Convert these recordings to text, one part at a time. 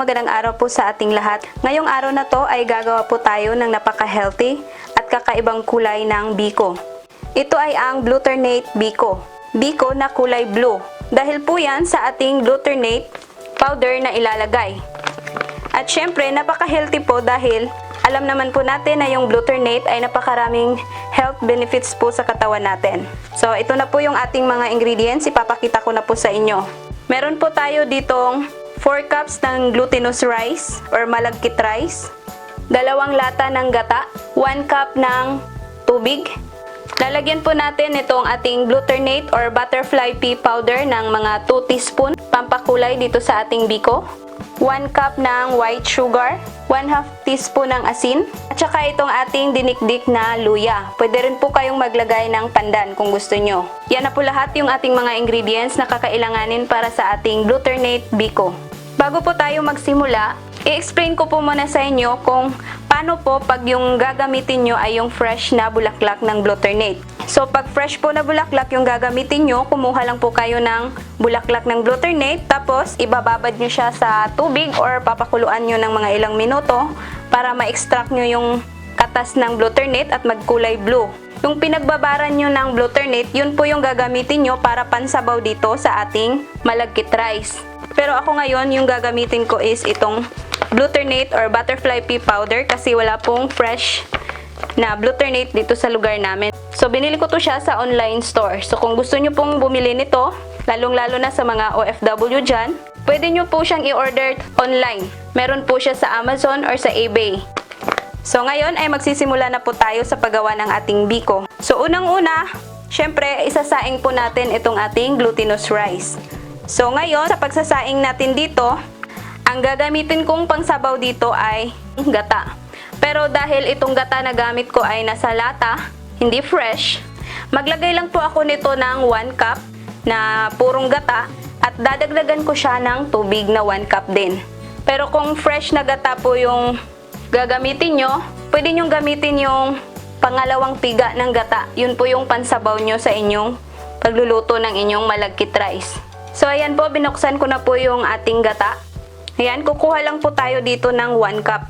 magandang araw po sa ating lahat. Ngayong araw na to ay gagawa po tayo ng napaka-healthy at kakaibang kulay ng biko. Ito ay ang glutamate biko. Biko na kulay blue. Dahil po yan sa ating glutamate powder na ilalagay. At syempre, napaka-healthy po dahil alam naman po natin na yung glutamate ay napakaraming health benefits po sa katawan natin. So, ito na po yung ating mga ingredients. Ipapakita ko na po sa inyo. Meron po tayo ditong 4 cups ng glutinous rice or malagkit rice, 2 lata ng gata, 1 cup ng tubig. Lalagyan po natin itong ating glutamate or butterfly pea powder ng mga 2 teaspoon pampakulay dito sa ating biko, 1 cup ng white sugar, 1/2 teaspoon ng asin, at saka itong ating dinikdik na luya. Pwede rin po kayong maglagay ng pandan kung gusto nyo. Yan na po lahat yung ating mga ingredients na kakailanganin para sa ating glutamate biko. Bago po tayo magsimula, i-explain ko po muna sa inyo kung paano po pag yung gagamitin nyo ay yung fresh na bulaklak ng glutamate. So pag fresh po na bulaklak yung gagamitin nyo, kumuha lang po kayo ng bulaklak ng glutamate, tapos ibababad nyo siya sa tubig or papakuluan nyo ng mga ilang minuto para ma-extract nyo yung katas ng glutamate at magkulay blue. Yung pinagbabaran nyo ng glutamate, yun po yung gagamitin nyo para pansabaw dito sa ating malagkit rice. Pero ako ngayon, yung gagamitin ko is itong glutamate or butterfly pea powder kasi wala pong fresh na glutamate dito sa lugar namin. So, binili ko to siya sa online store. So, kung gusto nyo pong bumili nito, lalong-lalo na sa mga OFW dyan, pwede nyo po siyang i-order online. Meron po siya sa Amazon or sa eBay. So, ngayon ay magsisimula na po tayo sa paggawa ng ating biko. So, unang-una, syempre, isasaing po natin itong ating glutinous rice. So, ngayon, sa pagsasaing natin dito, ang gagamitin kong pangsabaw dito ay gata. Pero dahil itong gata na gamit ko ay nasa lata, hindi fresh, maglagay lang po ako nito ng 1 cup na purong gata at dadagdagan ko siya ng tubig na 1 cup din. Pero kung fresh na gata po yung gagamitin nyo, pwede nyo gamitin yung pangalawang piga ng gata. Yun po yung pansabaw nyo sa inyong pagluluto ng inyong malagkit rice. So, ayan po, binuksan ko na po yung ating gata. Ayan, kukuha lang po tayo dito ng 1 cup.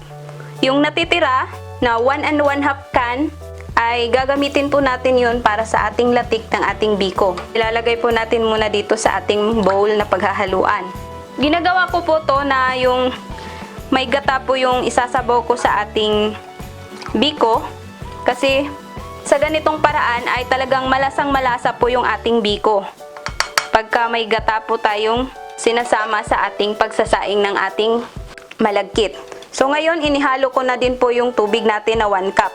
Yung natitira na 1 1/2 can ay gagamitin po natin yun para sa ating latik ng ating biko. Ilalagay po natin muna dito sa ating bowl na paghahaluan. Ginagawa ko po to na yung may gata po yung isasabaw ko sa ating biko kasi sa ganitong paraan ay talagang malasang-malasa po yung ating biko. Pagka may gata po tayong sinasama sa ating pagsasaing ng ating malagkit. So ngayon, inihalo ko na din po yung tubig natin na 1 cup.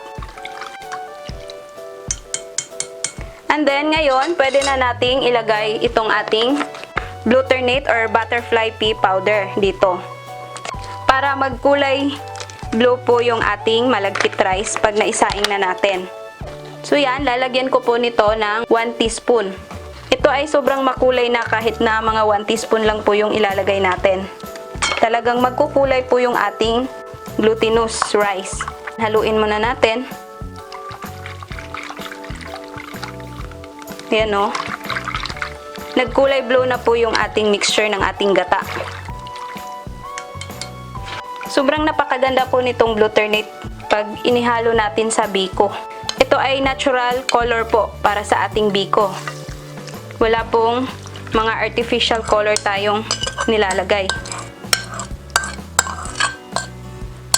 And then ngayon, pwede na nating ilagay itong ating glutamate or butterfly pea powder dito. Para magkulay blue po yung ating malagkit rice pag naisaing na natin. So yan, lalagyan ko po nito ng 1 teaspoon. Ito ay sobrang makulay na kahit na mga 1 teaspoon lang po yung ilalagay natin. Talagang magkukulay po yung ating glutinous rice. Haluin muna natin. Ayan o. Nagkulay blue na po yung ating mixture ng ating gata. Sobrang napakaganda po nitong glutamate pag inihalo natin sa biko. Ito ay natural color po para sa ating biko. Wala pong mga artificial color tayong nilalagay.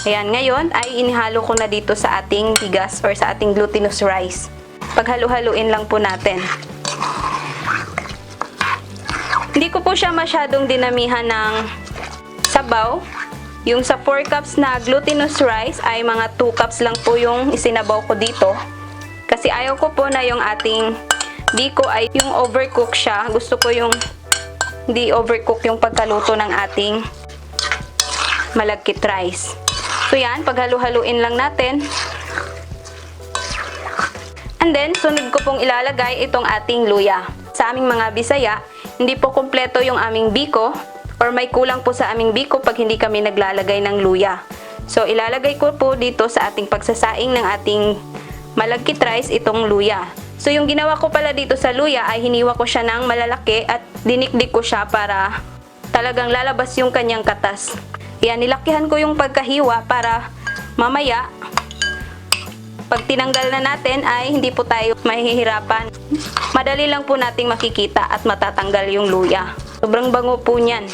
Ayan, ngayon ay inihalo ko na dito sa ating bigas or sa ating glutinous rice. Paghalo-haluin lang po natin. Hindi ko po siya masyadong dinamihan ng sabaw. Yung sa 4 cups na glutinous rice ay mga 2 cups lang po yung isinabaw ko dito. Kasi ayaw ko po na yung ating biko ay yung overcook siya. Gusto ko yung hindi overcook yung pagkaluto ng ating malagkit rice. So yan, paghalo-haluin lang natin. And then, sunod ko pong ilalagay itong ating luya. Sa aming mga Bisaya, hindi po kumpleto yung aming biko or may kulang po sa aming biko pag hindi kami naglalagay ng luya. So, ilalagay ko po dito sa ating pagsasaing ng ating malagkit rice itong luya. So, yung ginawa ko pala dito sa luya ay hiniwa ko siya ng malalaki at dinikdik ko siya para talagang lalabas yung kanyang katas. Yan, nilakihan ko yung pagkahiwa para mamaya pag tinanggal na natin ay hindi po tayo mahihirapan. Madali lang po nating makikita at matatanggal yung luya. Sobrang bango po niyan.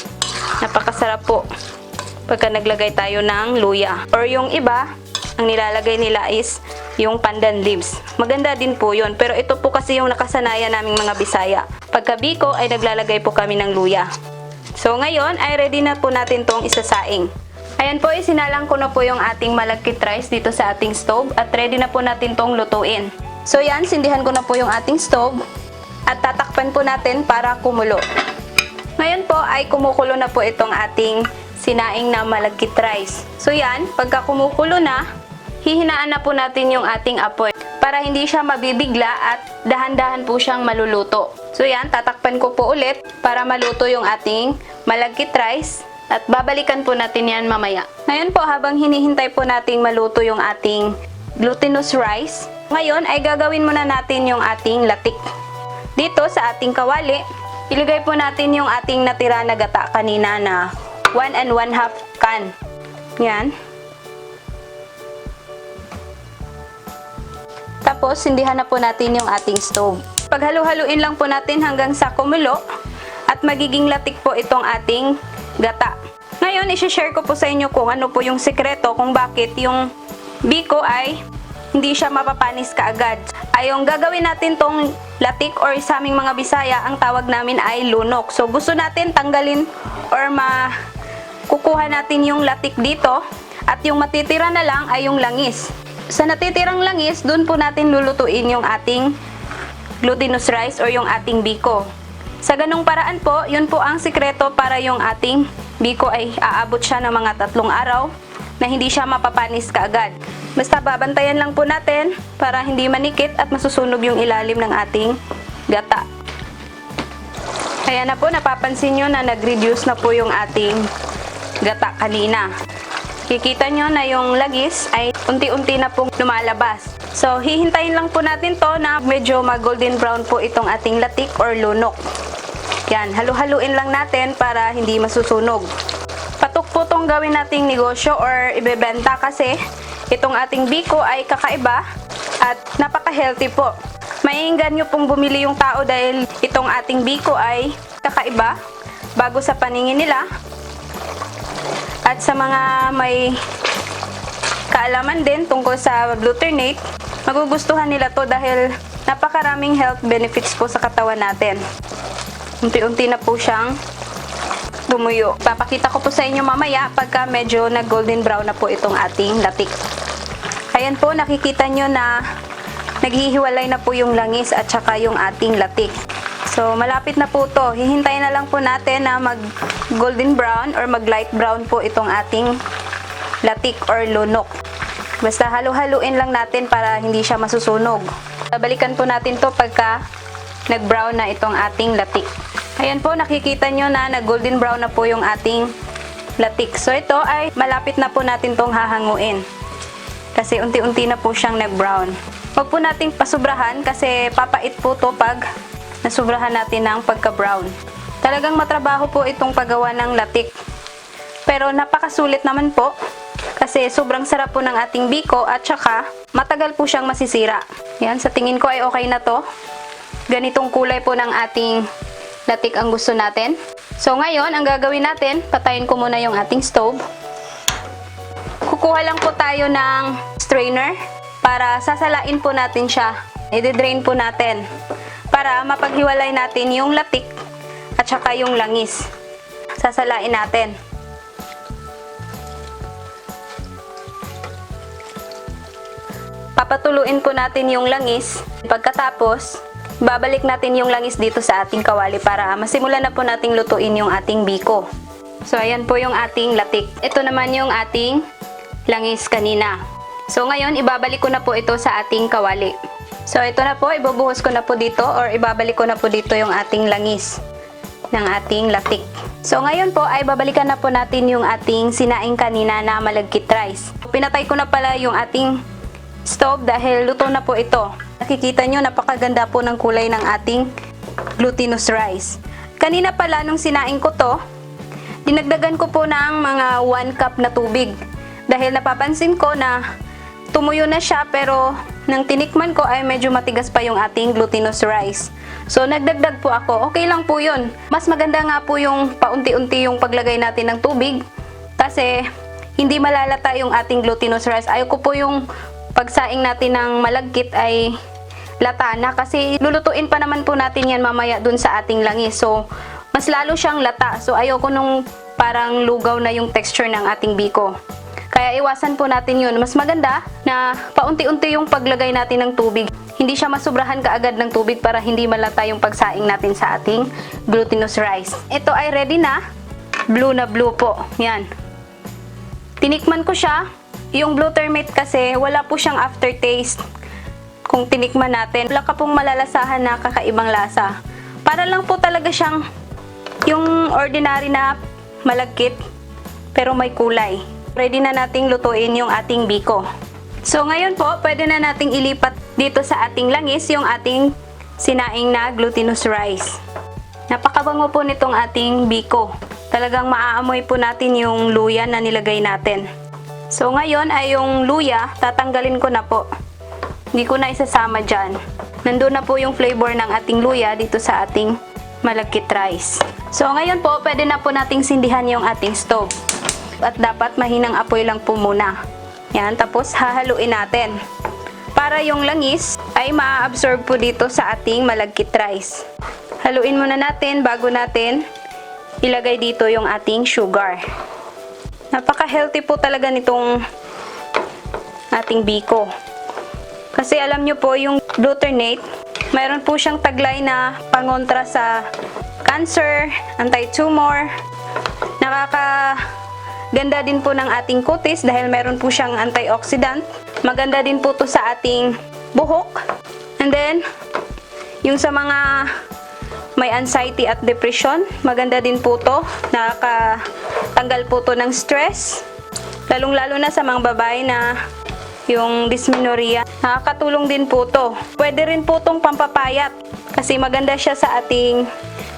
Napakasarap po pagka naglagay tayo ng luya. Or yung iba, ang nilalagay nila is yung pandan leaves. Maganda din po yun. Pero ito po kasi yung nakasanayan naming mga Bisaya. Pagka biko ay naglalagay po kami ng luya. So ngayon ay ready na po natin tong isasaing. Ayan po, isinalang ko na po yung ating malagkit rice dito sa ating stove at ready na po natin tong lutuin. So yan, sindihan ko na po yung ating stove at tatakpan po natin para kumulo. Ngayon po ay kumukulo na po itong ating sinaing na malagkit rice. So yan, pagka kumukulo na, hihinaan na po natin yung ating apoy para hindi siya mabibigla at dahan-dahan po siyang maluluto. So yan, tatakpan ko po ulit para maluto yung ating malagkit rice. At babalikan po natin yan mamaya. Ngayon po, habang hinihintay po nating maluto yung ating glutinous rice, ngayon ay gagawin muna natin yung ating latik. Dito sa ating kawali, ilagay po natin yung ating natira na gata kanina na 1 1/2 can. Yan. Tapos, sindihan na po natin yung ating stove. Paghalu-haluin lang po natin hanggang sa kumulo at magiging latik po itong ating gata. Ngayon, isi-share ko po sa inyo kung ano po yung sekreto kung bakit yung biko ay hindi siya mapapanis kaagad. Ay yung gagawin natin tong latik or sa aming mga Bisaya, ang tawag namin ay lunok. So gusto natin tanggalin or kukuha natin yung latik dito at yung matitira na lang ay yung langis. Sa natitirang langis, dun po natin lulutuin yung ating glutinous rice or yung ating biko. Sa ganung paraan po, yun po ang sikreto para yung ating biko ay aabot siya ng mga 3 araw na hindi siya mapapanis kaagad. Basta babantayan lang po natin para hindi manikit at masusunog yung ilalim ng ating gata. Kaya na po, napapansin nyo na nag-reduce na po yung ating gata kanina. Kikita nyo na yung lagis ay unti-unti na pong lumalabas. So, hihintayin lang po natin to na medyo mag-golden brown po itong ating latik or lunok. Yan, halu-haluin lang natin para hindi masusunog. Patok po itong gawin nating negosyo or ibebenta kasi itong ating biko ay kakaiba at napaka-healthy po. Maiinggan nyo pong bumili yung tao dahil itong ating biko ay kakaiba, bago sa paningin nila. At sa mga may kaalaman din tungkol sa glutamate, magugustuhan nila to dahil napakaraming health benefits po sa katawan natin. Unti-unti na po siyang tumuyo. Papakita ko po sa inyo mamaya pagka medyo nag-golden brown na po itong ating latik. Ayan po, nakikita nyo na naghihiwalay na po yung langis at saka yung ating latik. So, malapit na po to. Hihintayin na lang po natin na mag-golden brown or mag-light brown po itong ating latik or lunok. Basta halu-haluin lang natin para hindi siya masusunog. Balikan po natin to pagka nag-brown na itong ating latik. Ayan po, nakikita nyo na nag-golden brown na po yung ating latik. So, ito ay malapit na po natin tong hahanguin. Kasi unti-unti na po siyang nag-brown. Huwag po nating pasubrahan kasi papait po to pag nasubrahan natin ng pagka-brown. Talagang matrabaho po itong paggawa ng latik. Pero napakasulit naman po kasi sobrang sarap po ng ating biko at saka matagal po siyang masisira. Yan, sa tingin ko ay okay na to. Ganitong kulay po ng ating latik ang gusto natin. So ngayon, ang gagawin natin, patayin ko muna yung ating stove. Kukuha lang po tayo ng strainer para sasalain po natin siya. I-drain po natin para mapaghiwalay natin yung latik at saka yung langis. Sasalain natin. Papatuluin po natin yung langis. Pagkatapos, babalik natin yung langis dito sa ating kawali para masimulan na po nating lutuin yung ating biko. So, ayan po yung ating latik. Ito naman yung ating langis kanina. So, ngayon, ibabalik ko na po ito sa ating kawali. So, ito na po, ibubuhos ko na po dito or ibabalik ko na po dito yung ating langis ng ating latik. So, ngayon po ay babalikan na po natin yung ating sinaing kanina na malagkit rice. Pinatay ko na pala yung ating stove dahil luto na po ito. Nakikita nyo, napakaganda po ng kulay ng ating glutinous rice. Kanina pala nung sinaing ko to, dinagdagan ko po ng mga 1 cup na tubig. Dahil napapansin ko na tumuyo na siya pero nang tinikman ko ay medyo matigas pa yung ating glutinous rice. So nagdagdag po ako. Okay lang po yun. Mas maganda nga po yung paunti-unti yung paglagay natin ng tubig kasi hindi malalata yung ating glutinous rice. Ayoko po yung pagsaing natin ng malagkit ay lata na kasi lulutuin pa naman po natin yan mamaya dun sa ating langis. So mas lalo siyang lata. So ayoko nung parang lugaw na yung texture ng ating biko. Kaya iwasan po natin yun. Mas maganda na paunti-unti yung paglagay natin ng tubig. Hindi siya masubrahan kaagad ng tubig para hindi malata yung pagsaing natin sa ating glutinous rice. Ito ay ready na. Blue na blue po. Yan. Tinikman ko siya. Yung Glutamate kasi wala po siyang aftertaste. Kung tinikman natin, wala ka pong malalasahan na kakaibang lasa. Para lang po talaga siyang yung ordinary na malagkit pero may kulay. Ready na nating lutuin yung ating biko. So ngayon po, pwede na nating ilipat dito sa ating langis yung ating sinaing na glutinous rice. Napakabango po nitong ating biko. Talagang maaamoy po natin yung luya na nilagay natin. So ngayon ay yung luya, tatanggalin ko na po. Hindi ko na isasama dyan. Nandun na po yung flavor ng ating luya dito sa ating malagkit rice. So ngayon po, pwede na po nating sindihan yung ating stove. At dapat mahinang apoy lang po muna. Yan, tapos hahaluin natin. Para yung langis ay ma-absorb po dito sa ating malagkit rice. Haluin muna natin bago natin ilagay dito yung ating sugar. Napaka-healthy po talaga nitong ating biko. Kasi alam nyo po, yung glutamate, mayroon po siyang taglay na pangontra sa cancer, anti-tumor, ganda din po ng ating kutis dahil meron po siyang antioxidant. Maganda din po to sa ating buhok. And then, yung sa mga may anxiety at depression, maganda din po to. Nakakatanggal po to ng stress. Lalong-lalo na sa mga babae na yung dysmenorrhea. Nakakatulong din po to. Pwede rin po tong pampapayat kasi maganda siya sa ating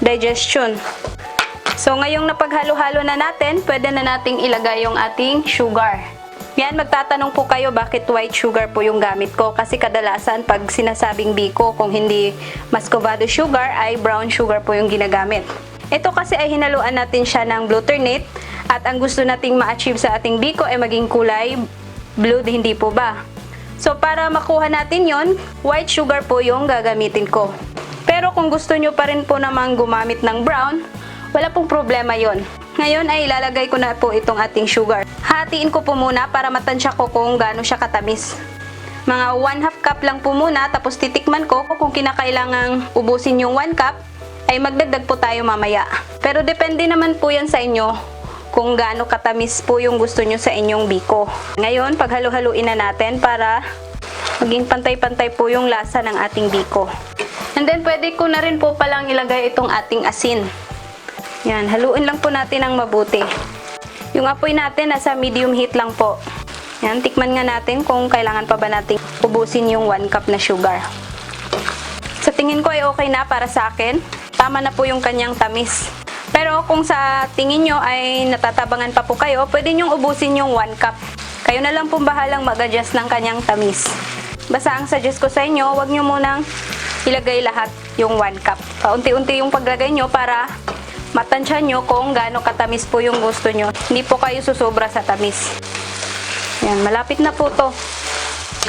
digestion. So, ngayong napaghalo-halo na natin, pwede na nating ilagay yung ating sugar. Yan, magtatanong po kayo bakit white sugar po yung gamit ko. Kasi kadalasan, pag sinasabing biko, kung hindi muscovado sugar, ay brown sugar po yung ginagamit. Ito kasi ay hinaluan natin siya ng glutamate. At ang gusto nating ma-achieve sa ating biko ay maging kulay blue, hindi po ba? So, para makuha natin yon, white sugar po yung gagamitin ko. Pero kung gusto nyo pa rin po namang gumamit ng brown, wala pong problema yon. Ngayon ay ilalagay ko na po itong ating sugar. Hatiin ko po muna para matansya ko kung gaano siya katamis. Mga 1/2 cup lang po muna, tapos titikman ko kung kinakailangang ubusin yung 1 cup, ay magdagdag po tayo mamaya. Pero depende naman po yan sa inyo kung gaano katamis po yung gusto nyo sa inyong biko. Ngayon, paghalo-haluin na natin para maging pantay-pantay po yung lasa ng ating biko. And then, pwede ko na rin po palang ilagay itong ating asin. Yan, haluin lang po natin ng mabuti. Yung apoy natin nasa medium heat lang po. Yan, tikman nga natin kung kailangan pa ba natin ubusin yung 1 cup na sugar. Sa tingin ko ay okay na para sa akin. Tama na po yung kanyang tamis. Pero kung sa tingin nyo ay natatabangan pa po kayo, pwede nyong ubusin yung 1 cup. Kayo na lang pong bahalang mag-adjust ng kanyang tamis. Basta ang suggest ko sa inyo, wag nyo munang ilagay lahat yung 1 cup. Paunti-unti yung paglagay nyo para matansya nyo kung gaano katamis po yung gusto nyo. Hindi po kayo susobra sa tamis. Yan, malapit na po to.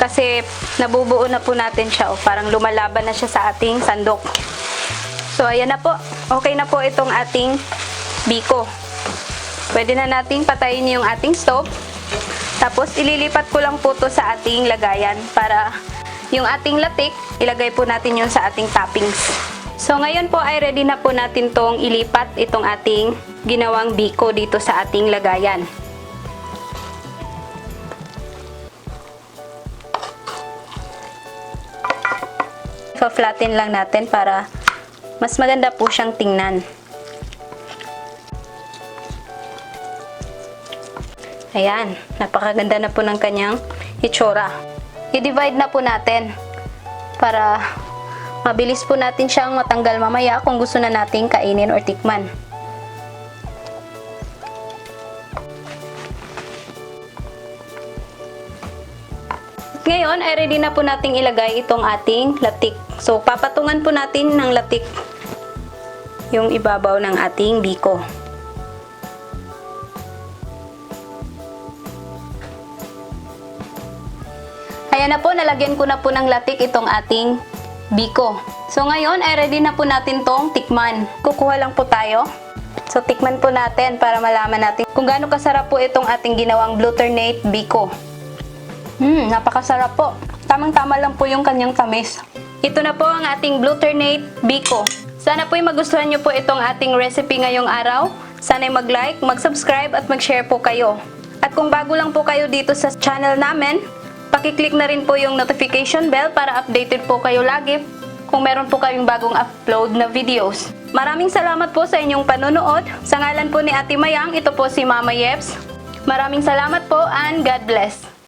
Kasi nabubuo na po natin siya. O, parang lumalaban na siya sa ating sandok. So, ayan na po. Okay na po itong ating biko. Pwede na nating patayin yung ating stove. Tapos, ililipat ko lang po to sa ating lagayan para yung ating latik, ilagay po natin yun sa ating toppings. So, ngayon po ay ready na po natin tong ilipat itong ating ginawang biko dito sa ating lagayan. Pa-flatten lang natin para mas maganda po siyang tingnan. Ayan, napakaganda na po ng kanyang itsura. I-divide na po natin para mabilis po natin siyang matanggal mamaya kung gusto na nating kainin or tikman. ngayon ay ready na po nating ilagay itong ating latik. So papatungan po natin ng latik yung ibabaw ng ating biko. Ayan na po, nalagyan ko na po ng latik itong ating biko. So ngayon ay ready na po natin tong tikman. Kukuha lang po tayo. So tikman po natin para malaman natin kung gaano kasarap po itong ating ginawang Blueternate biko. Napakasarap po. Tamang-tama lang po yung kanyang tamis. Ito na po ang ating Blueternate biko. Sana po'y magustuhan nyo po itong ating recipe ngayong araw. Sana'y mag-like, mag-subscribe at mag-share po kayo. At kung bago lang po kayo dito sa channel namin, pakiclick na rin po yung notification bell para updated po kayo lagi kung meron po kayong bagong upload na videos. Maraming salamat po sa inyong panonood. Sa ngalan po ni Ate Mayang, ito po si Mama Yeps. Maraming salamat po and God bless.